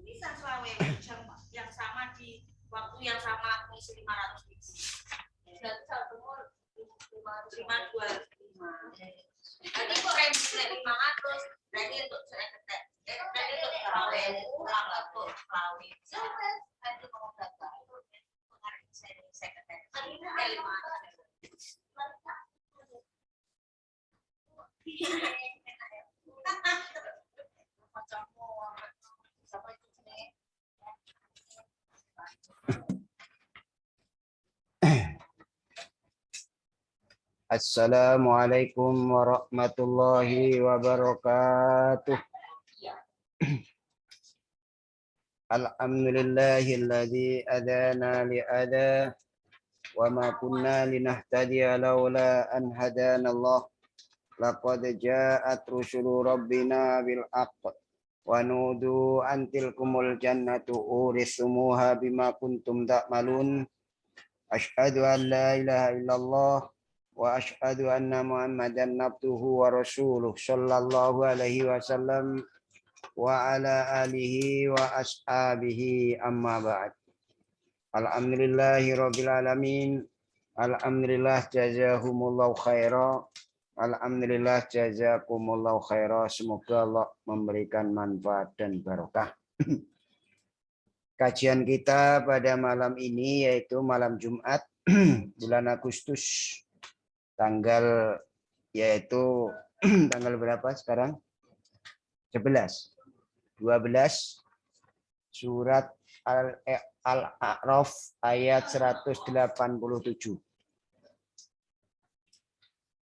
Bisa selawe yang sama di waktu yang sama mengisi 500 biji. Berarti satu mol 525. Nanti kok remisi 500. Berarti untuk seketek. Berarti untuk selawe kurang untuk selawe. Nanti mau data itu mengarah seketek. Ini 500. Assalamualaikum warahmatullahi wabarakatuh. Alhamdulillahilladzi adana li'ada wa ma kunna linahtadiya laula an hadanallah. Laqad ja'at rusulu rabbina bil haqq wa nudu an tilkumul jannatu urisumuha bima kuntum ta'malun. Asyhadu an la ilaha illallah wa asyhadu anna Muhammadan abduhu wa rasuluh sallallahu alaihi wasallam wa ala alihi wa ashabihi amma ba'd. Alhamdulillahi rabbil alamin. Alhamdulillah jazahumullahu khaira. Alhamdulillah jazakumullahu khaira. Semoga Allah memberikan manfaat dan barokah. Kajian kita pada malam ini yaitu malam Jumat bulan Agustus tanggal yaitu tanggal berapa sekarang? 11. 12 surat Al-A'raf ayat 187.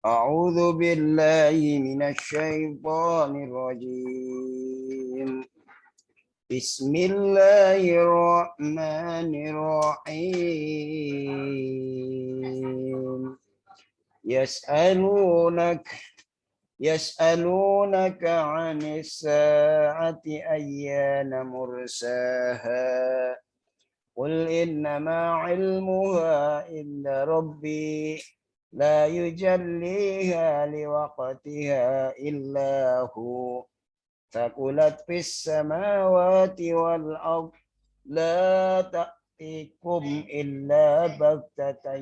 A'udzu billahi minasy syaithanir rajim. Bismillahirrahmanirrahim. Yas'alunaka 'anis sa'ati ayyana mursaha. Qul innama 'ilmuha inda rabbi la yujalliha liwaqtiha illa hu. Taqulat fis samawati wal ard la ta'tikum illa baghtah.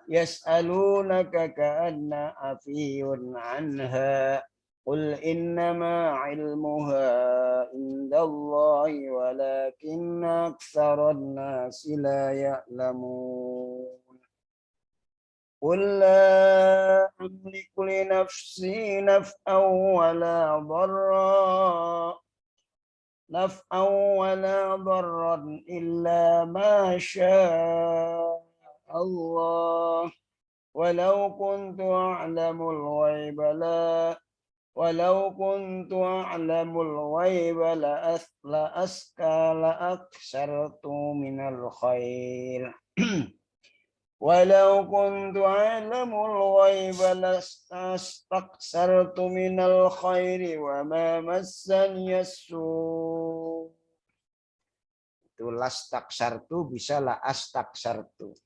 Yas'alunaka ka'anna afiyun anha. Qul innama 'ilmuha indallahi walakinna aktsaran nasi la ya'lamun. Qul la amliku li nafsi naf'an wala darran illa ma syaa Allah. Walau kuntu a'lamul ghaiba la aksartu minal khair. Walau kuntu a'lamul ghaiba lastaksartu minal khairi wa ma massani as-su'. Itu lastaksartu bisa la astaksartu.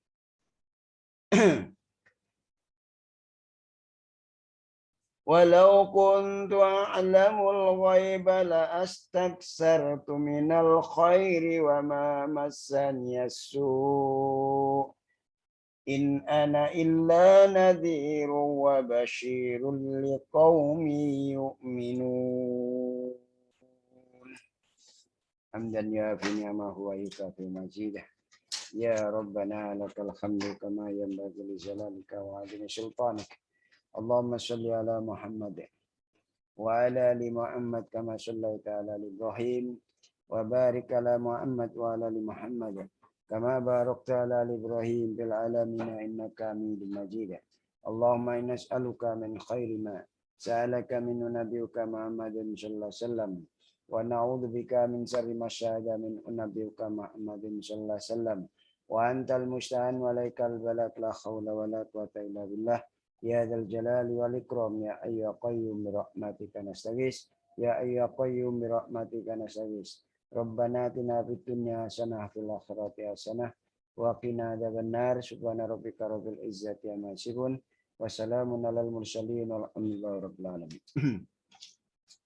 Walau kuntu a'lamul ghaiba la astaksartu minal khairi wa ma massani as-su'. In ana illa nadhirun wa basyirun liqaumin yu'minun. Hamdan ya fi ni'amahu wa yukafi majidah. Ya Rabbana lakal hamdu kama yanbaghi li jalalika wa 'azimi sultanik. Allahumma shalli ala Muhammad wa ala ali Muhammad kama shallaita ala Ibrahim wa barik ala Muhammad wa ala ali Muhammad kama barakta ala Ibrahim bil alamin innaka Hamidum Majid. Allahumma inna nas'aluka min khairi ma sa'alaka minhu nabiyyuka Muhammadin sallallahu alaihi wasallam wa na'udzu bika min syarri ma syahada min nabiyyuka Muhammadin sallallahu alaihi wasallam wa antal musta'an wa alaikal balagh la haula wa la quwwata illa billah. Ya dzal jalali wal ikram ya ayya qayyum bi rahmatika nastaghis ya ayya qayyum bi rahmatika nastaghis. Rabbana atina fid dunya hasanah fil akhirati hasanah wa qina adzabannar. Subhana rabbika rabbil izzati amma yasifun wa salamun alal mursalin walhamdulillahi rabbil alamin.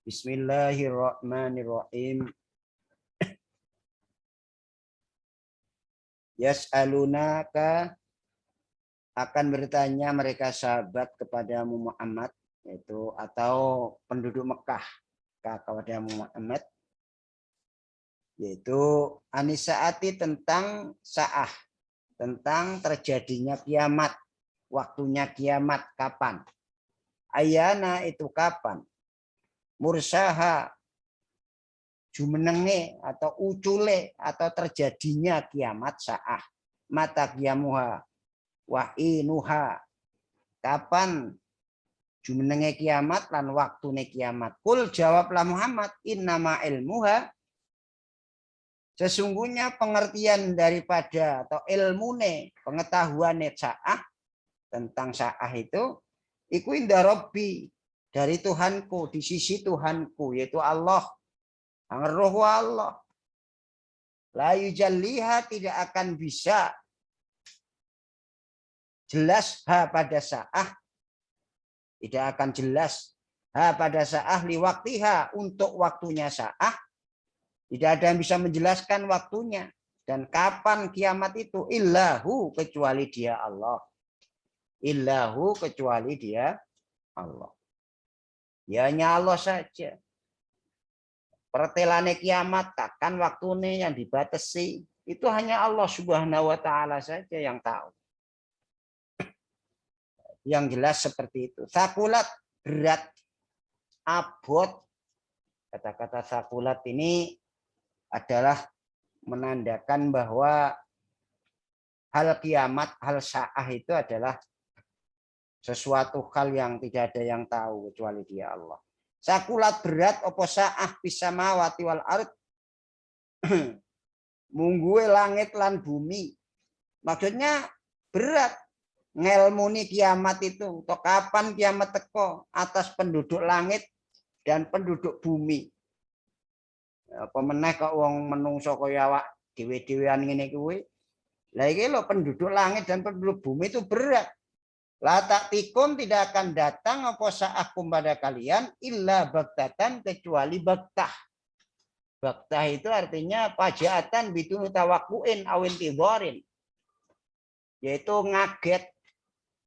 Bismillahirrahmanirrahim. Yas'alunaka, akan bertanya mereka sahabat kepadamu Muhammad, yaitu atau penduduk Mekah kepadamu Muhammad, yaitu anisaati, tentang saah, tentang terjadinya kiamat, waktunya kiamat kapan, ayana itu kapan, mursaha jumenenge atau ucule atau terjadinya kiamat saah, mata kiamuha wahinuha, kapan jumenenge kiamat lan waktune kiamat. Kul, jawablah Muhammad, innama ilmuha, sesungguhnya pengertian daripada atau ilmune, pengetahuane saah, tentang saah itu, iku inda Rabbi, dari Tuhanku, di sisi Tuhanku, yaitu Allah. Roh Allah. La yujalliha, tidak akan bisa jelas ha pada saah, tidak akan jelas ha pada saah liwaktiha, untuk waktunya saah. Tidak ada yang bisa menjelaskan waktunya dan kapan kiamat itu, illahu, kecuali dia Allah. Illahu, kecuali dia Allah. Ya, hanya Allah saja. Pertelane kiamat, kapan waktunya yang dibatasi, itu hanya Allah Subhanahu wa taala saja yang tahu. Yang jelas seperti itu. Sakulat, berat, abot. Kata-kata sakulat ini adalah menandakan bahwa hal kiamat, hal saah itu adalah sesuatu hal yang tidak ada yang tahu kecuali dia Allah. Sakulat, berat opo saah bisa mawati wal ard, mungguwe langit lan bumi. Maksudnya berat ngelmuni kiamat itu, atau kapan kiamat teko atas penduduk langit dan penduduk bumi. Apa meneh kok wong menungso kaya awak dhewe-dhewean ngene kuwi. Lah iki lho, penduduk langit dan penduduk bumi itu berat. La taktikun, tidak akan datang apa sa'akum pada kalian illa baktatan, kecuali baktah. Baktah itu artinya pajaatan bidun tawakkuin awin tidharin. Yaitu ngaget,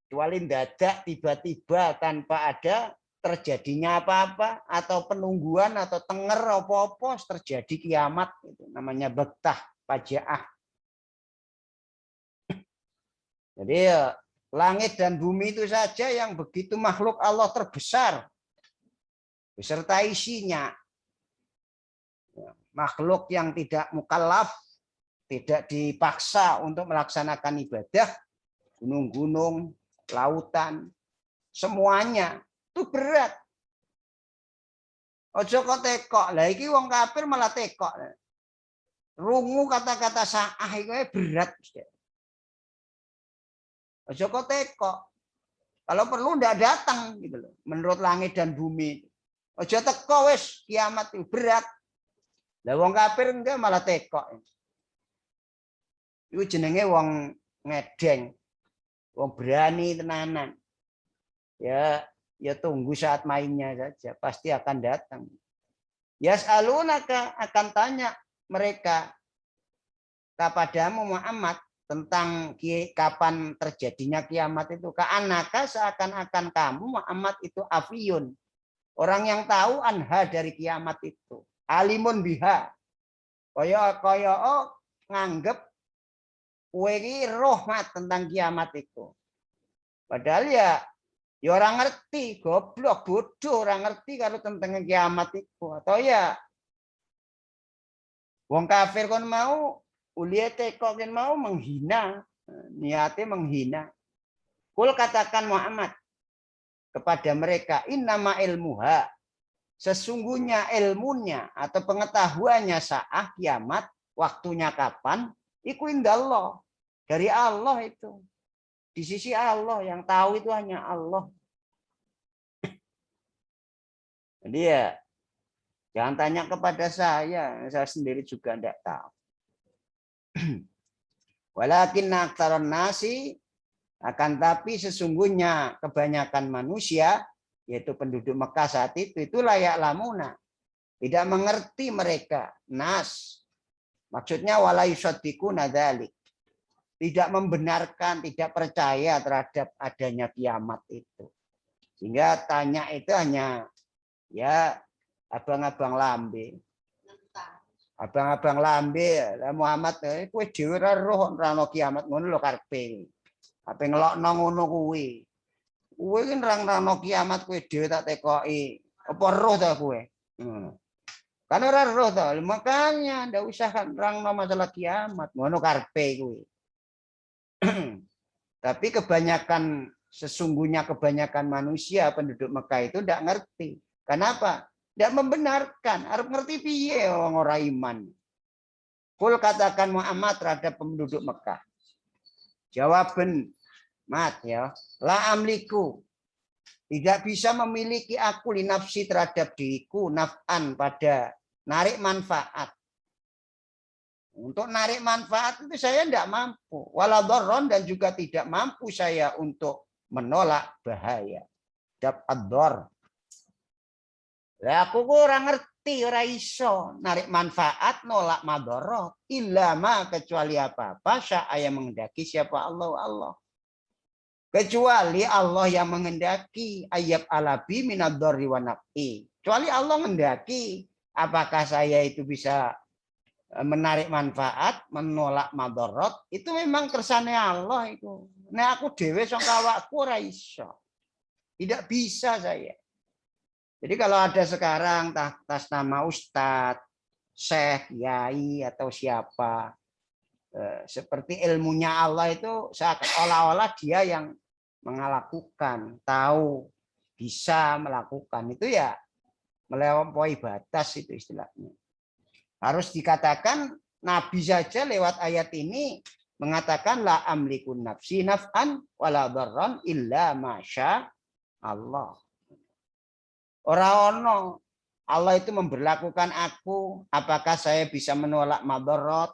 kecuali dadak, tiba-tiba tanpa ada terjadinya apa-apa, atau penungguan atau tenger apa-apa terjadi kiamat, itu namanya baktah, pajaah. Jadi langit dan bumi itu saja yang begitu makhluk Allah terbesar beserta isinya. Makhluk yang tidak mukallaf, tidak dipaksa untuk melaksanakan ibadah, gunung-gunung, lautan, semuanya itu berat. Ojo kok tekok. Lah iki wong kafir malah tekok. Rungu kata-kata saah itu berat. Ojo kok tekok. Kalau perlu ndak datang gitu loh. Menurut langit dan bumi. Ojo teko wis, kiamat itu berat. Lah wong kafir enggak malah tekok. Itu jenenge wong ngedeng. Wong berani tenanan. Ya tunggu saat mainnya saja, pasti akan datang. Yas'alunaka, akan tanya mereka kepadamu Muhammad tentang kapan terjadinya kiamat itu. Ka'anaka, seakan-akan kamu Muhammad itu afiyun, orang yang tahu anha, dari kiamat itu. Alimun biha, kaya nganggep kowe iki roh mat tentang kiamat itu. Padahal ya orang ngerti, goblok, bodoh, orang ngerti kalau tentang kiamat itu. Atau ya wong kafir kon mau uliate kok kan mau menghina, niatnya menghina. Kul, katakan Muhammad kepada mereka, innama ilmuha, sesungguhnya ilmunya atau pengetahuannya saah kiamat, waktunya kapan, iku indallah, dari Allah itu. Di sisi Allah, yang tahu itu hanya Allah. Jadi ya jangan tanya kepada saya sendiri juga tidak tahu. Walakin aktsarun nasi, akan tapi sesungguhnya kebanyakan manusia, yaitu penduduk Mekah saat itu layak lamuna. Tidak mengerti mereka. Nas. Maksudnya wala yusaddiquna dzalik. Tidak membenarkan, tidak percaya terhadap adanya kiamat itu. Sehingga tanya itu hanya ya abang-abang lambe. Abang-abang lambe Muhammad kowe dhewe ora roh ora ono kiamat ngono lho karepe. Ape ngelokno ngono kuwi. Kowe ki nerang-nerangno kiamat kowe dhewe tak tekoki. Apa roh ta kowe? Kan ora roh ta, makanya ndak usah nerangno masalah kiamat. Ngono karepe kuwi. Tapi sesungguhnya kebanyakan manusia penduduk Mekah itu ndak ngerti. Kenapa? Ndak membenarkan. Arep ngerti piye wong ora iman. Kul katakan Muhammad terhadap penduduk Mekah. Jawaban mat ya. La amliku. Tidak bisa memiliki aku li nafsi terhadap diriku naf'an pada narik manfaat. Untuk narik manfaat itu saya tidak mampu. Wala dharron dan juga tidak mampu saya untuk menolak bahaya. Dapat dhar. Lah aku ora ngerti, ora iso narik manfaat nolak madharat. Illa ma kecuali apa-apa saya menghendaki siapa Allah. Kecuali Allah yang menghendaki ayat alabi minadh-dharri wa naf'i. Kecuali Allah menghendaki apakah saya itu bisa menarik manfaat, menolak madharat, itu memang kersane Allah itu. Nah aku dhewe sangka awakku ora iso. Tidak bisa saya. Jadi kalau ada sekarang atas nama ustadz, syekh, yai atau siapa seperti ilmunya Allah itu seolah-olah dia yang melakukan, tahu, bisa melakukan itu ya melampaui batas itu istilahnya. Harus dikatakan Nabi saja lewat ayat ini mengatakan la amlikun nafsi naf'an wala dharran illa masya Allah. Ora ono Allah itu memberlakukan aku, apakah saya bisa menolak madharat,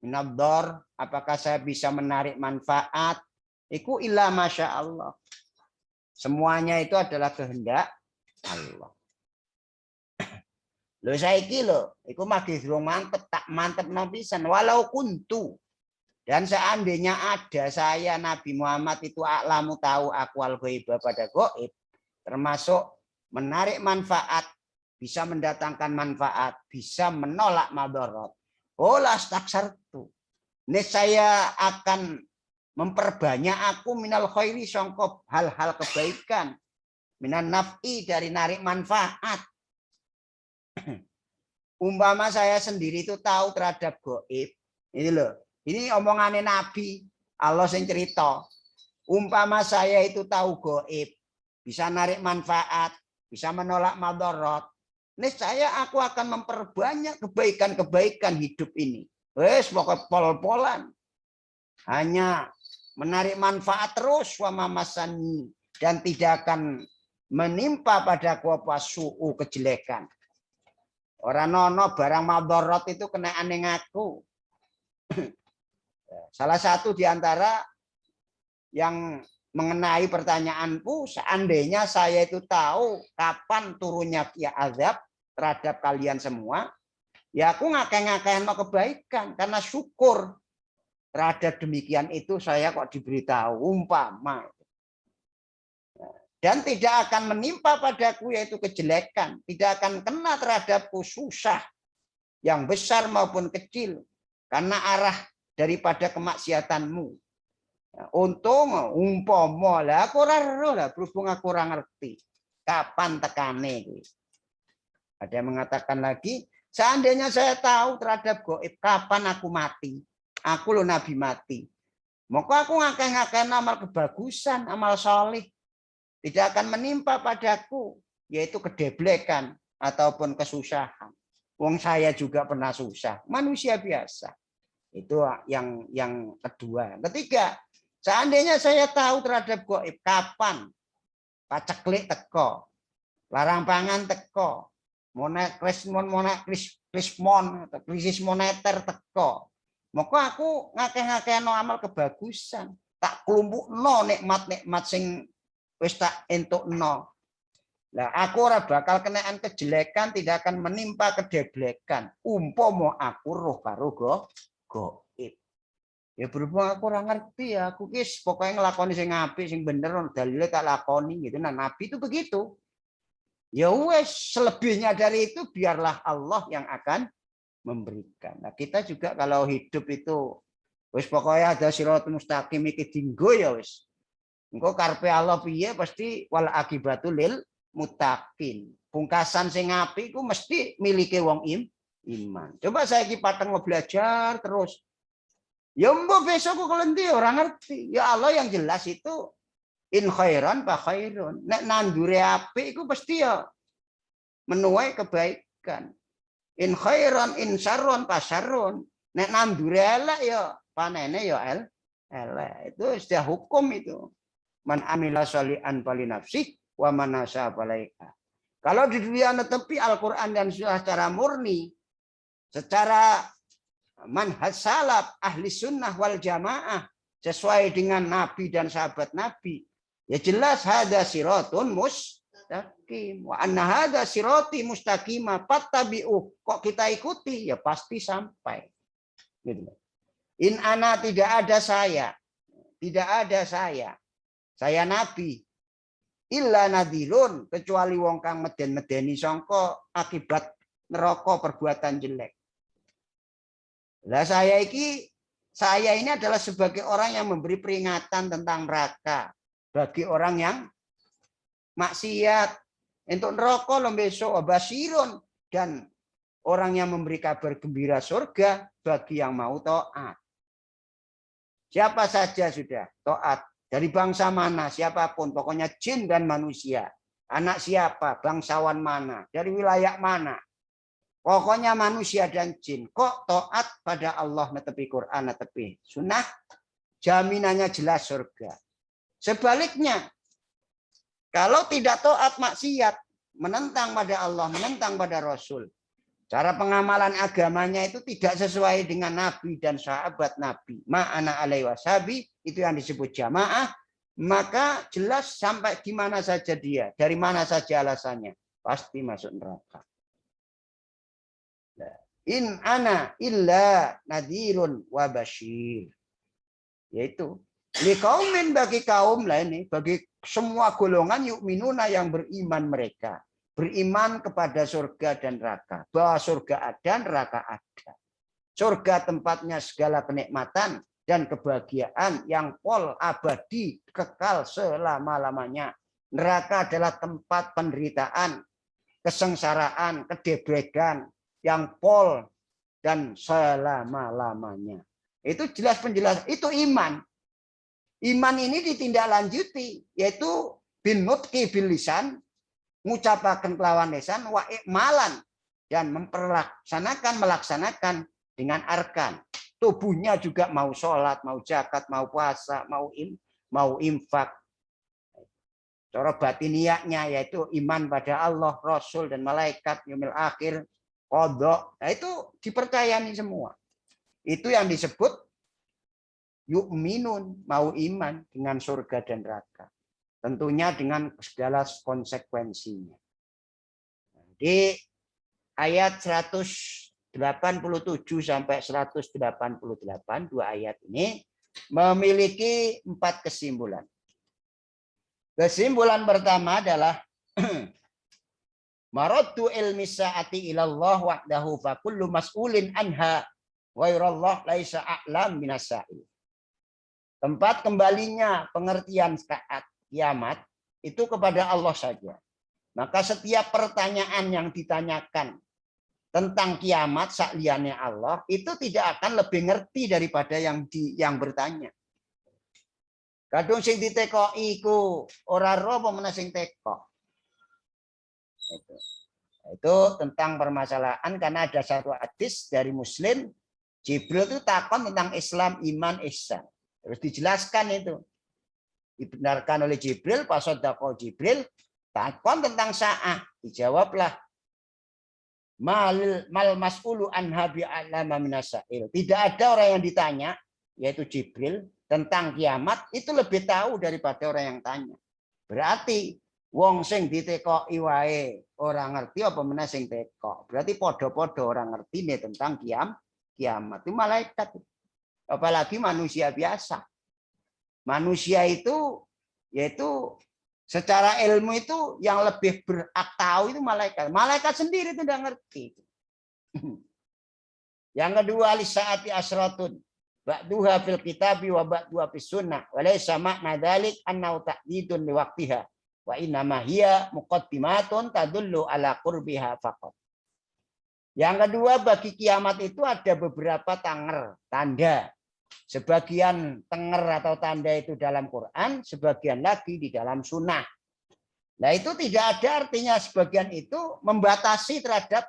minadh-dhar, apakah saya bisa menarik manfaat, iku illa masya Allah. Semuanya itu adalah kehendak Allah. Lho saiki lho, iku masih durung mantep tak mantep pisan walau kuntu. Dan seandainya ada saya Nabi Muhammad itu aklamu tahu akwal ghaibah pada gaib, termasuk menarik manfaat, bisa mendatangkan manfaat, bisa menolak madharat. Ola astaksartu. Niscaya akan memperbanyak aku minal khairi sangka hal-hal kebaikan. Minan naf'i dari narik manfaat. Umpama saya sendiri itu tahu terhadap gaib. Ini loh. Ini omongannya Nabi. Allah yang cerita. Umpama saya itu tahu gaib. Bisa narik manfaat. Bisa menolak madharat. Niscaya aku akan memperbanyak kebaikan-kebaikan hidup ini. Wes pokok pol-polan. Hanya menarik manfaat terus wa mamasani dan tidak akan menimpa padaku apa su'u kejelekan. Orang nono barang madharat itu kena aneh aku. Salah satu di antara yang mengenai pertanyaanku, seandainya saya itu tahu kapan turunnya azab terhadap kalian semua, ya aku ngakeh-ngakeh kebaikan karena syukur terhadap demikian itu saya kok diberitahu umpama. Dan tidak akan menimpa padaku yaitu kejelekan, tidak akan kena terhadapku susah yang besar maupun kecil karena arah daripada kemaksiatanmu. Untung umpama lah aku ora ero lah berhubung aku ora ngerti kapan tekane kuwi. Ada yang mengatakan lagi, seandainya saya tahu terhadap gaib kapan aku mati. Aku lo nabi mati. Maka aku ngakeh-ngakeh amal kebagusan, amal soleh. Tidak akan menimpa padaku yaitu kedeblekan ataupun kesusahan. Wong saya juga pernah susah, manusia biasa. Itu yang kedua. Ketiga, seandainya saya tahu terhadap gaib kapan paceklik teko, larang pangan teko, krisis moneter teko, maka aku ngakeh-ngakehno amal kebagusan, tak klumpukno nikmat-nikmat sing wis tak entukno, Lah aku ora bakal kenaan kejelekan, tidak akan menimpa kedeblekan. Umpama aku roh karo gaib. Ya berhubung aku ora ngerti ya, aku kis pokoknya ngelakoni sing apik, sing bener, dalile tak lakoni gitu. Nah, Nabi itu begitu. Ya wes, selebihnya dari itu biarlah Allah yang akan memberikan. Nah, kita juga kalau hidup itu wes pokoknya ada siratal mustaqim iki dinggo ya wes. Engko karepe Allah piye pasti wal akibatul lil muttaqin. Pungkasan sing apik iku mesti milike wong iman. Coba saya iki pateng belajar terus. Ya mbok besok kok kelenti orang ngerti. Ya Allah yang jelas itu in khairan fa khairun. Nek nandure apik iku pasti ya menuai kebaikan. In khairan in syarron fa syarrun. Nek nandure elek ya panene ya elek. Itu sudah hukum itu. Man amila sholihan fali nafsih wa man asa falaika. Kalau di dunia netepi Al-Qur'an dan sunnah secara murni, secara manhaj salaf ahli sunnah wal jamaah sesuai dengan Nabi dan sahabat Nabi, ya jelas hada siratun mustaqim wa anna hada sirati mustaqima fattabi'u. Kok kita ikuti ya pasti sampai. Gitu. In ana tidak ada saya. Tidak ada saya. Saya Nabi. Illa nadhirun, kecuali wong kang meden-medeni sangka akibat neraka perbuatan jelek. Lah saya ini adalah sebagai orang yang memberi peringatan tentang neraka bagi orang yang maksiat. Untuk neraka lo besok basirun, dan orang yang memberi kabar gembira surga bagi yang mau taat. Siapa saja sudah taat. Dari bangsa mana, siapapun, pokoknya jin dan manusia. Anak siapa, bangsawan mana, dari wilayah mana. Pokoknya manusia dan jin. Kok taat pada Allah, netepi Quran, netepi sunnah, jaminannya jelas surga. Sebaliknya, kalau tidak taat maksiat, menentang pada Allah, menentang pada Rasul, cara pengamalan agamanya itu tidak sesuai dengan Nabi dan sahabat Nabi. Ma'ana alaihi wasabi, itu yang disebut jamaah, maka jelas sampai di mana saja dia, dari mana saja alasannya, pasti masuk neraka. In ana illa nadhirun wa basyir. Yaitu liqaumin, bagi kaum lah ini, bagi semua golongan yu'minuna yang beriman mereka. Beriman kepada surga dan neraka. Bahwa surga ada, neraka ada. Surga tempatnya segala kenikmatan dan kebahagiaan yang pol abadi, kekal selama-lamanya. Neraka adalah tempat penderitaan, kesengsaraan, kedebregan yang pol dan selama-lamanya. Itu jelas penjelasan. Itu iman. Iman ini ditindaklanjuti, yaitu bin nutqi bil lisan, mengucapkan kelawan lisan, wa ikmalan, dan melaksanakan dengan arkan. Tubuhnya juga mau sholat, mau zakat, mau puasa, mau infak. Cara batiniahnya yaitu iman pada Allah, Rasul, dan malaikat, yaumil akhir, qadha. Nah, itu dipercayai semua. Itu yang disebut yu'minun, mau iman dengan surga dan neraka. Tentunya dengan segala konsekuensinya. Di ayat 187 sampai 188, dua ayat ini memiliki 4 kesimpulan. Kesimpulan pertama adalah maraddu ilmi sa'ati ilallah wahdahu fa kullu mas'ulin anha ghairallah laisa a'lam minas sa'il. Tempat kembalinya pengertian saat kiamat itu kepada Allah saja. Maka setiap pertanyaan yang ditanyakan tentang kiamat sakliane Allah itu tidak akan lebih ngerti daripada yang bertanya. Kadung sing ditekoki iku ora ro apa meneh sing tekok. Itu tentang permasalahan, karena ada satu hadis dari Muslim, Jibril itu takon tentang Islam, iman, ihsan. Terus dijelaskan itu. Dibenarkan oleh Jibril, pasodako Jibril, takon tentang sa'ah. Dijawablah, mal mas'ulu anha bi'alama minasail. Tidak ada orang yang ditanya, yaitu Jibril, tentang kiamat, itu lebih tahu daripada orang yang tanya. Berarti, Wong sing ditekoki wae ora ngerti apa meneh sing tekok. Berarti podo-podo orang ngerti nih tentang kiamat. Itu malaikat. Apalagi manusia biasa. Manusia itu yaitu secara ilmu itu yang lebih berhak tahu itu malaikat. Malaikat sendiri itu tidak ngerti. Yang kedua lisaati asratun. Ba'duha fil kitabi wa ba'duha fis sunnah. Wa laysa ma'na dzalik annahu ta'didun li waqtiha. Wa innama hiya muqaddimatun tadullu ala qurbiha faqat. Yang kedua bagi kiamat itu ada beberapa tanda. Sebagian tenger atau tanda itu dalam Quran, sebagian lagi di dalam sunnah. Nah itu tidak ada artinya sebagian itu membatasi terhadap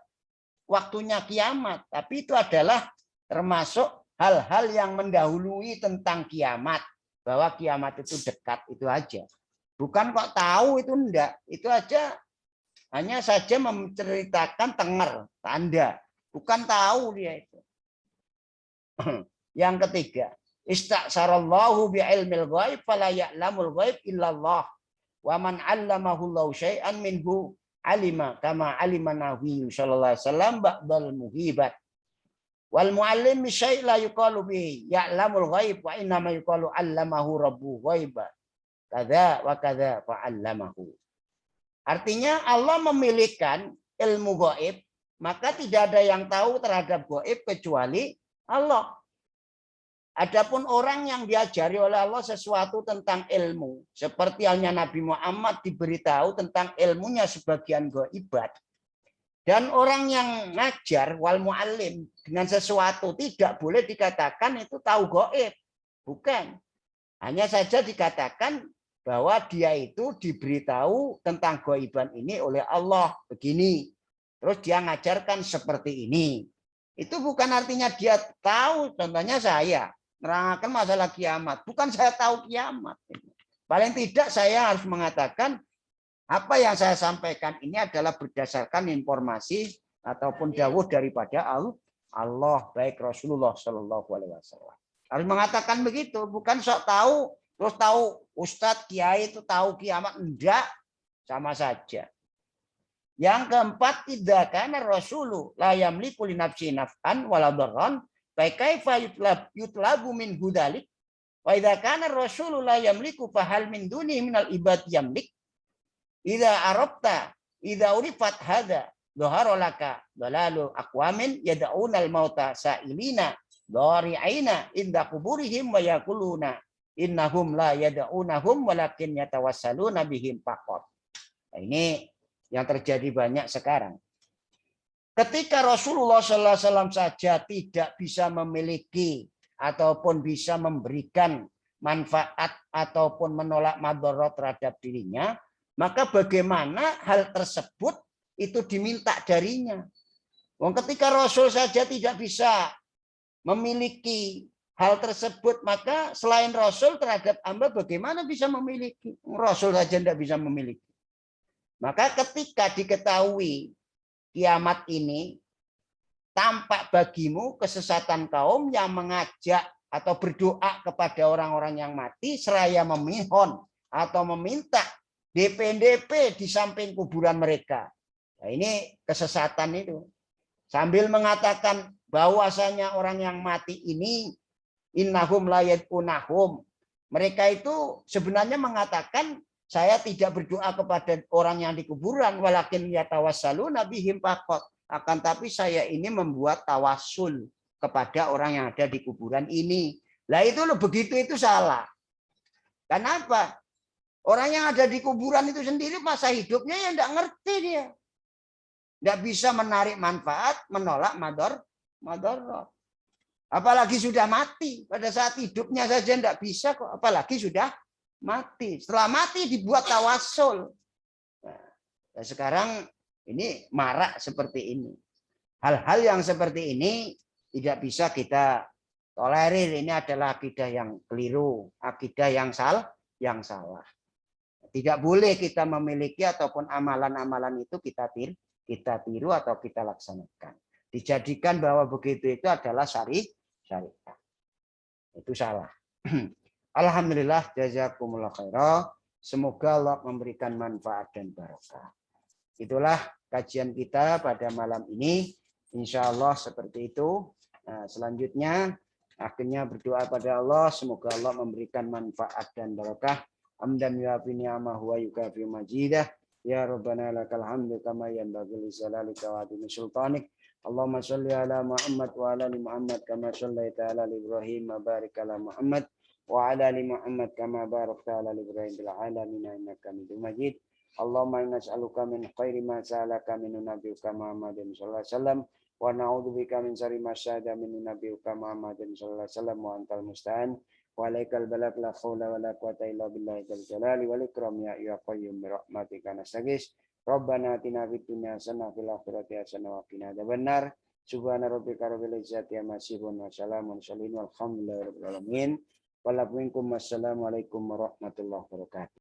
waktunya kiamat. Tapi itu adalah termasuk hal-hal yang mendahului tentang kiamat. Bahwa kiamat itu dekat, itu aja. Bukan kok tahu itu enggak. Itu aja hanya saja menceritakan tenger, tanda. Bukan tahu dia itu. Yang ketiga, istaksarallahu bi'ilmil ghaib fala ya'lamul ghaib illallah. Wa man 'allamahu Allahu syai'an minhu 'alima kama 'alima Nabi sallallahu alaihi wasallam ba'dal muhibat. Wal mu'allim syai' la yuqalu bihi ya'lamul ghaib wa inna ma yuqalu 'allamahu rabbu ghaiba. Kadza wa kadza fa'allamahu. Artinya Allah memilihkan ilmu gaib, maka tidak ada yang tahu terhadap gaib kecuali Allah. Adapun orang yang diajari oleh Allah sesuatu tentang ilmu, seperti halnya Nabi Muhammad diberitahu tentang ilmunya sebagian gaibat. Dan orang yang ngajar wal mu'allim dengan sesuatu tidak boleh dikatakan itu tahu gaib. Bukan. Hanya saja dikatakan bahwa dia itu diberitahu tentang gaiban ini oleh Allah begini. Terus dia ngajarkan seperti ini. Itu bukan artinya dia tahu, contohnya saya nerangkan masalah kiamat. Bukan saya tahu kiamat. Paling tidak saya harus mengatakan apa yang saya sampaikan ini adalah berdasarkan informasi ataupun dawuh daripada Allah, baik Rasulullah Shallallahu Alaihi Wasallam. Harus mengatakan begitu, bukan sok tahu terus tahu Ustadz Kiai itu tahu kiamat, enggak, sama saja. Yang keempat, idza kana rasulu la yamliku li nafsi naf'an wala darran fa kaifa yutlabu min hudalik wa idza kana rasulu la yamliku fa hal min duni minal ibad yamlik idza arabta idza urifat hadza dhahara laka dalalu aqwamin yad'unal mauta sa'ilina dhari'ina inda quburihim wa yaquluna innahum la yad'unahum walakin yatawassaluna bihim faqat. Nah, ini yang terjadi banyak sekarang. Ketika Rasulullah SAW saja tidak bisa memiliki ataupun bisa memberikan manfaat ataupun menolak madarat terhadap dirinya, maka bagaimana hal tersebut itu diminta darinya? Ketika Rasul saja tidak bisa memiliki hal tersebut, maka selain Rasul terhadap hamba bagaimana bisa memiliki? Rasul saja tidak bisa memiliki. Maka ketika diketahui kiamat ini tampak bagimu kesesatan kaum yang mengajak atau berdoa kepada orang-orang yang mati seraya memohon atau meminta DP-DP di samping kuburan mereka. Nah, ini kesesatan itu. Sambil mengatakan bahwasanya orang yang mati ini innahum la yad'unahum. Mereka itu sebenarnya mengatakan saya tidak berdoa kepada orang yang di kuburan, walakin yatawassaluna bihim faqat. Akan tapi saya ini membuat tawasul kepada orang yang ada di kuburan ini. Lah itu loh, begitu itu salah. Kenapa? Orang yang ada di kuburan itu sendiri masa hidupnya ya enggak ngerti dia. Enggak bisa menarik manfaat, menolak madarat. Apalagi sudah mati. Pada saat hidupnya saja enggak bisa kok, apalagi sudah mati. Setelah mati dibuat tawasul. Nah, sekarang ini marak seperti ini. Hal-hal yang seperti ini tidak bisa kita tolerir. Ini adalah akidah yang keliru, akidah yang salah. Tidak boleh kita memiliki ataupun amalan-amalan itu kita tiru atau kita laksanakan. Dijadikan bahwa begitu itu adalah syariat. Itu salah. Alhamdulillah, jazakumullah khairan. Semoga Allah memberikan manfaat dan barokah. Itulah kajian kita pada malam ini. Insya Allah seperti itu. Nah, selanjutnya akhirnya berdoa pada Allah. Semoga Allah memberikan manfaat dan barokah. Hamdan yuafi ni'amahu wa yukafi majidah. Ya Rabbana lakal hamdu kama yanbaghi li jalalika wa adimi sultanik. Allahumma sholli ala Muhammad wa ala ali Muhammad kama shallaita ala Ibrahim wa barik ala Muhammad wa ala ali Muhammad kama barakta ala Ibrahim bil alamin innaka Hamidum Majid. Allahumma inna nas'aluka min khairi ma sa'alaka min nabiyyika Muhammadin sallallahu alaihi wasallam wa na'udzubika min syarri ma syada min nabiyyika Muhammadin sallallahu alaihi wasallam wa antal musta'an wa alaikal balagh la haula wa la quwwata illa billahi dzal jalali wal ikram ya qayyum bi rahmatika nastaghis. Rabbana atina fid dunya hasanah wa fil akhirati hasanah wa qina adzabannar. Subhana rabbika rabbil izzati amma yasifun wa salamun alal mursalin walhamdulillahi rabbil alamin. Wassalamualaikum warahmatullahi wabarakatuh.